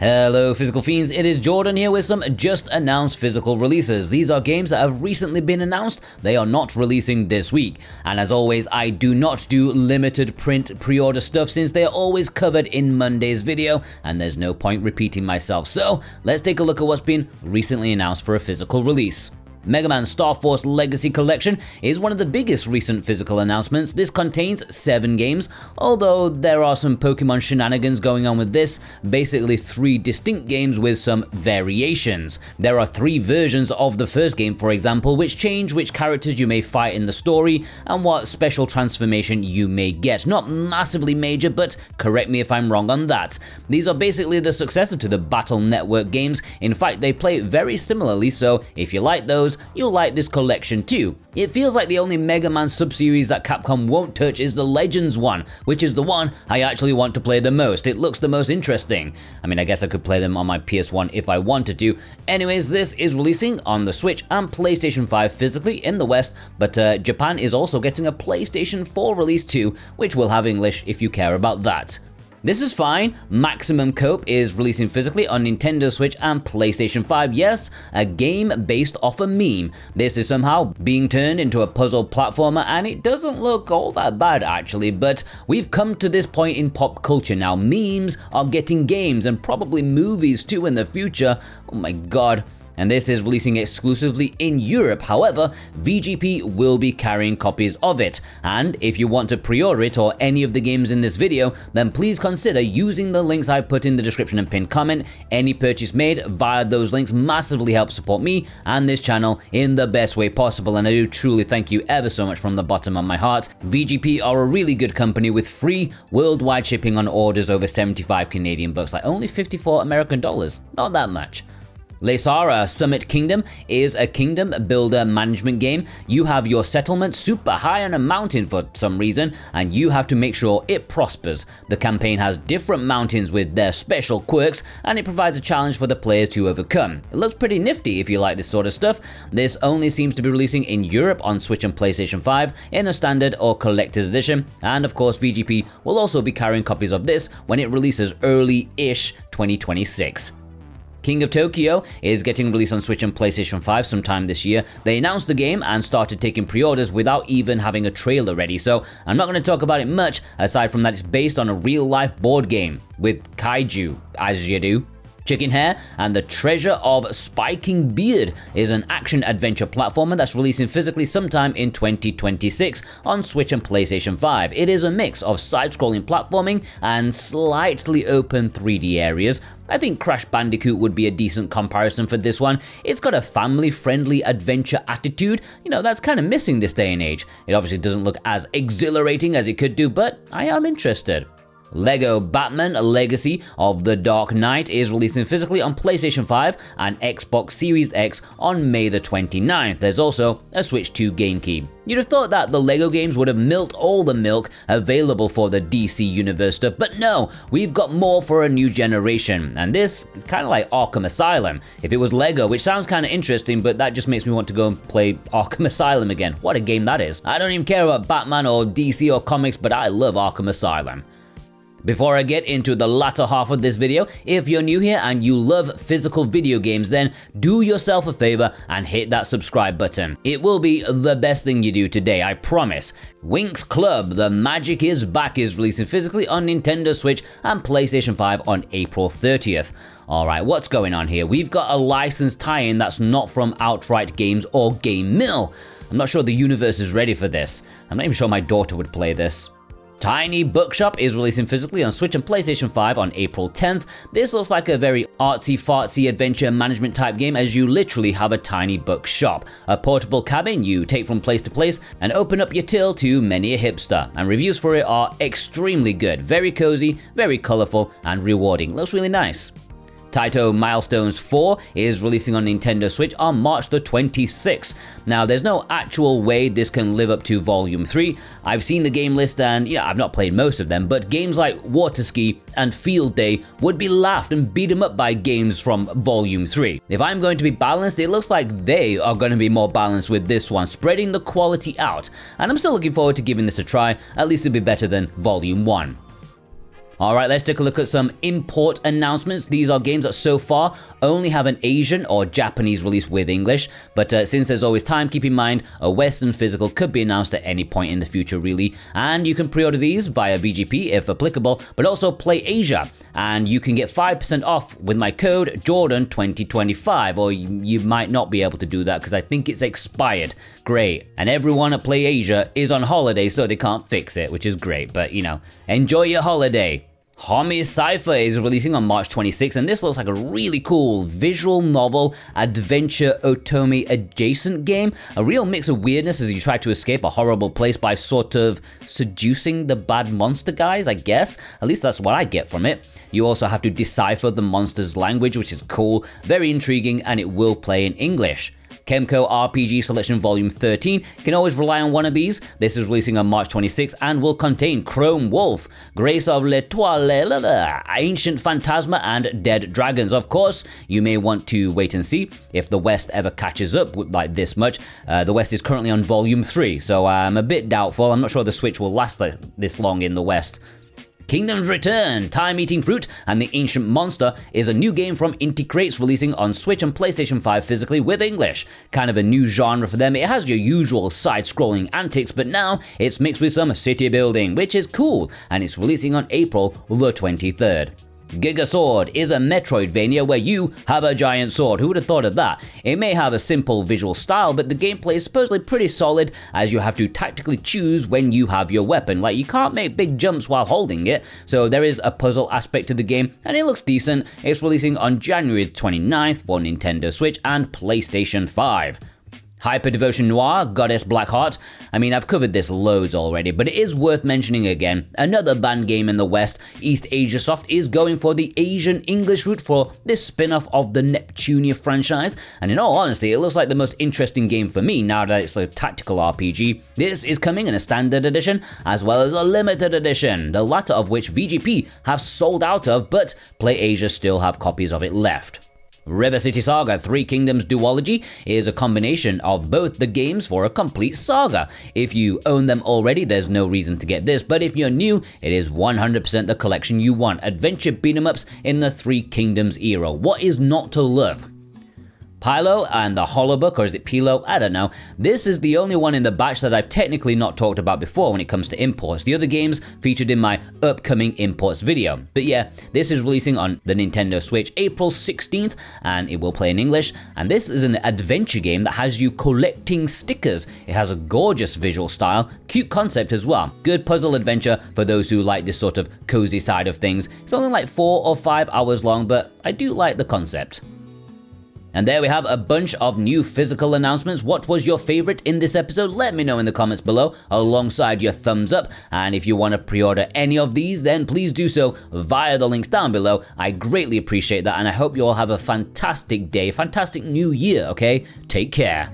Hello Physical Fiends, it is Jordan here with some just announced physical releases. These are games that have recently been announced, they are not releasing this week. And as always, I do not do limited print pre-order stuff since they are always covered in Monday's video, and there's no point repeating myself. So let's take a look at what's been recently announced for a physical release. Mega Man Star Force Legacy Collection is one of the biggest recent physical announcements. This contains 7 games, although there are some Pokemon shenanigans going on with this, basically 3 distinct games with some variations. There are 3 versions of the first game, for example, which change which characters you may fight in the story and what special transformation you may get. Not massively major, but correct me if I'm wrong on that. These are basically the successor to the Battle Network games. In fact, they play very similarly, so if you like those, you'll like this collection too. It feels like the only Mega Man subseries that Capcom won't touch is the Legends one, which is the one I actually want to play the most. It looks the most interesting. I mean, I guess I could play them on my PS1 if I wanted to. Anyways, this is releasing on the Switch and PlayStation 5 physically in the West, but Japan is also getting a PlayStation 4 release too, which will have English if you care about that. This is fine. Maximum Cope is releasing physically on Nintendo Switch and PlayStation 5. Yes, a game based off a meme. This is somehow being turned into a puzzle platformer, and it doesn't look all that bad actually, but we've come to this point in pop culture now. Memes are getting games and probably movies too in the future. Oh my god. And this is releasing exclusively in Europe. However, VGP will be carrying copies of it. And if you want to pre-order it or any of the games in this video, then please consider using the links I've put in the description and pinned comment. Any purchase made via those links massively helps support me and this channel in the best way possible. And I do truly thank you ever so much from the bottom of my heart. VGP are a really good company with free worldwide shipping on orders over 75 Canadian bucks, like only 54 American dollars. Not that much. Laysara Summit Kingdom is a kingdom builder management game. You have your settlement super high on a mountain for some reason, and you have to make sure it prospers. The campaign has different mountains with their special quirks, and it provides a challenge for the player to overcome. It looks pretty nifty if you like this sort of stuff. This only seems to be releasing in Europe on Switch and PlayStation 5 in a standard or collector's edition, and of course VGP will also be carrying copies of this when it releases early-ish 2026. King of Tokyo is getting released on Switch and PlayStation 5 sometime this year. They announced the game and started taking pre-orders without even having a trailer ready, so I'm not going to talk about it much aside from that it's based on a real-life board game with kaiju, as you do. Chickenhare and the Treasure of Spiking Beard is an action-adventure platformer that's releasing physically sometime in 2026 on Switch and PlayStation 5. It is a mix of side-scrolling platforming and slightly open 3D areas. I think Crash Bandicoot would be a decent comparison for this one. It's got a family-friendly adventure attitude, that's kind of missing this day and age. It obviously doesn't look as exhilarating as it could do, but I am interested. Lego Batman Legacy of the Dark Knight is releasing physically on PlayStation 5 and Xbox Series X on May the 29th. There's also a Switch 2 game key. You'd have thought that the Lego games would have milked all the milk available for the DC Universe stuff, but no, we've got more for a new generation, and this is kind of like Arkham Asylum. If it was Lego, which sounds kind of interesting, but that just makes me want to go and play Arkham Asylum again. What a game that is. I don't even care about Batman or DC or comics, but I love Arkham Asylum. Before I get into the latter half of this video, if you're new here and you love physical video games, then do yourself a favor and hit that subscribe button. It will be the best thing you do today, I promise. Winx Club, The Magic is Back is releasing physically on Nintendo Switch and PlayStation 5 on April 30th. Alright, what's going on here? We've got a licensed tie-in that's not from Outright Games or Game Mill. I'm not sure the universe is ready for this. I'm not even sure my daughter would play this. Tiny Bookshop is releasing physically on Switch and PlayStation 5 on April 10th. This looks like a very artsy-fartsy adventure management type game as you literally have a tiny bookshop. A portable cabin you take from place to place and open up your till to many a hipster. And reviews for it are extremely good. Very cozy, very colorful, and rewarding. Looks really nice. Taito Milestones 4 is releasing on Nintendo Switch on March the 26th. Now, there's no actual way this can live up to Volume 3. I've seen the game list and, I've not played most of them, but games like Water Ski and Field Day would be laughed and beat 'em up by games from Volume 3. If I'm going to be balanced, it looks like they are going to be more balanced with this one, spreading the quality out. And I'm still looking forward to giving this a try. At least it'll be better than Volume 1. Alright, let's take a look at some import announcements. These are games that so far only have an Asian or Japanese release with English, but since there's always time, keep in mind a Western physical could be announced at any point in the future really, and you can pre-order these via VGP if applicable, but also Play Asia, and you can get 5% off with my code Jordan2025, or you might not be able to do that because I think it's expired. Great. And everyone at Play Asia is on holiday, so they can't fix it, which is great, but you know, enjoy your holiday. Homicipher is releasing on March 26th, and this looks like a really cool visual novel adventure otome adjacent game. A real mix of weirdness as you try to escape a horrible place by sort of seducing the bad monster guys, I guess. At least that's what I get from it. You also have to decipher the monster's language, which is cool, very intriguing, and it will play in English. Kemco RPG Selection Volume 13 can always rely on one of these. This is releasing on March 26th and will contain Chrome Wolf, Grace of l'Etoile, Ancient Phantasma, and Dead Dragons. Of course, you may want to wait and see if the West ever catches up with like this much. The West is currently on Volume 3, so I'm a bit doubtful. I'm not sure the Switch will last this long in the West. Kingdom's Return, Time Eating Fruit, and the Ancient Monster is a new game from Inti Creates releasing on Switch and PlayStation 5 physically with English. Kind of a new genre for them. It has your usual side-scrolling antics, but now it's mixed with some city building, which is cool, and it's releasing on April the 23rd. GigaSword is a Metroidvania where you have a giant sword. Who would have thought of that? It may have a simple visual style, but the gameplay is supposedly pretty solid as you have to tactically choose when you have your weapon. Like, you can't make big jumps while holding it, so there is a puzzle aspect to the game, and it looks decent. It's releasing on January 29th for Nintendo Switch and PlayStation 5. Hyperdevotion Noire, Goddess Blackheart. I mean, I've covered this loads already, but it is worth mentioning again. Another banned game in the West, East Asia Soft is going for the Asian English route for this spin-off of the Neptunia franchise, and in all honesty, it looks like the most interesting game for me now that it's a tactical RPG. This is coming in a standard edition, as well as a limited edition, the latter of which VGP have sold out of, but Play Asia still have copies of it left. River City Saga 3 Kingdoms Duology is a combination of both the games for a complete saga. If you own them already, there's no reason to get this, but if you're new, it is 100% the collection you want. Adventure beat-em-ups in the 3 Kingdoms era. What is not to love? Pilo and the Holobook, or is it Pilo? I don't know. This is the only one in the batch that I've technically not talked about before when it comes to imports. The other games featured in my upcoming imports video. But yeah, this is releasing on the Nintendo Switch April 16th, and it will play in English. And this is an adventure game that has you collecting stickers. It has a gorgeous visual style, cute concept as well. Good puzzle adventure for those who like this sort of cozy side of things. It's only like 4 or 5 hours long, but I do like the concept. And there we have a bunch of new physical announcements. What was your favorite in this episode? Let me know in the comments below alongside your thumbs up. And if you want to pre-order any of these, then please do so via the links down below. I greatly appreciate that, and I hope you all have a fantastic day, fantastic new year, okay? Take care.